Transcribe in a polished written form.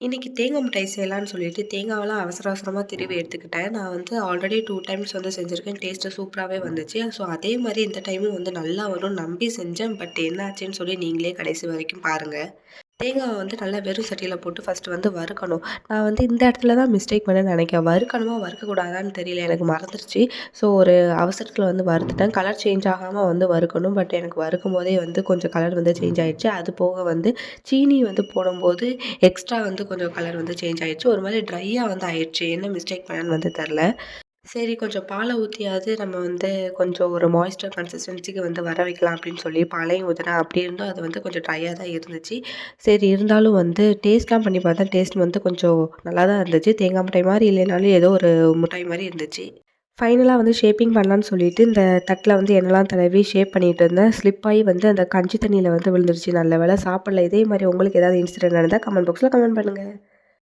இன்னைக்கு தேங்காய் மிட்டாய் செய்யலான்னு சொல்லிட்டு தேங்காவெல்லாம் அவசர அவசரமா திருவி எடுத்துக்கிட்டேன். நான் வந்து ஆல்ரெடி 2 டைம்ஸ் வந்து செஞ்சிருக்கேன். டேஸ்ட்டு சூப்பராவே வந்துச்சு. ஸோ அதே மாரி இந்த டைமும் வந்து நல்லா வரும்னு நம்பி செஞ்சேன். பட் என்ன ஆச்சுன்னு சொல்லி நீங்களே கடைசி வரைக்கும் பாருங்க. தேங்காவ வந்து நல்லா வெறும் சட்டியில போட்டு ஃபர்ஸ்ட்டு வந்து வறுக்கணும். நான் வந்து இந்த இடத்துல தான் மிஸ்டேக் பண்ணேன்னு நெனைக்கிறேன். வறுக்கணுமா, வறுக்கக்கூடாதான்னு தெரியல. எனக்கு மறந்துருச்சு. ஸோ ஒரு அவசரத்தில வந்து வறுத்துட்டேன். கலர் சேஞ்ச் ஆகாம வந்து வறுக்கணும். பட் எனக்கு வறுக்கும்போதே வந்து கொஞ்சம் கலர் வந்து சேஞ்ச் ஆயிடுச்சு. அது போக வந்து சீனி வந்து போடும்போது எக்ஸ்ட்ரா வந்து கொஞ்சம் கலர் வந்து சேஞ்ச் ஆயிடுச்சு. ஒரு மாரி ட்ரையா வந்து ஆயிடுச்சு. என்ன மிஸ்டேக் பண்ணேன்னு வந்து தெர்ல. சரி கொஞ்சம் பால ஊத்தியாவது நம்ம வந்து கொஞ்சம் ஒரு மாய்ஸ்டர் கன்சிஸ்டன்சிக்கு வந்து வர வைக்கலாம் அப்படின்னு சொல்லி பாலையும் ஊத்துனேன். அப்படி இருந்தும் அது வந்து கொஞ்சம் ட்ரையா தான் இருந்துச்சு. சரி இருந்தாலும் வந்து டேஸ்ட்லாம் பண்ணி பார்த்தேன். டேஸ்ட் வந்து கொஞ்சம் நல்லா தான் இருந்துச்சு. தேங்காய் மிட்டாய் மாரி இல்லைனாலும் ஏதோ ஒரு மிட்டாய் மாரி இருந்துச்சு. ஃபைனலா வந்து ஷேப்பிங் பண்ணலான்னு சொல்லிட்டு இந்த தட்டில வந்து எண்ணெய்லாம் தடவி ஷேப் பண்ணிட்டு இருந்தேன். ஸ்லிப் ஆயி வந்து அந்த கஞ்சி தண்ணீல வந்து விழுந்துருச்சு. நல்ல வேளை சாப்பிடல. இதே மாரி உங்களுக்கு ஏதாவது இன்சிடென்ட் நடந்தா கமெண்ட் பாக்ஸ்ல கமெண்ட் பண்ணுங்க.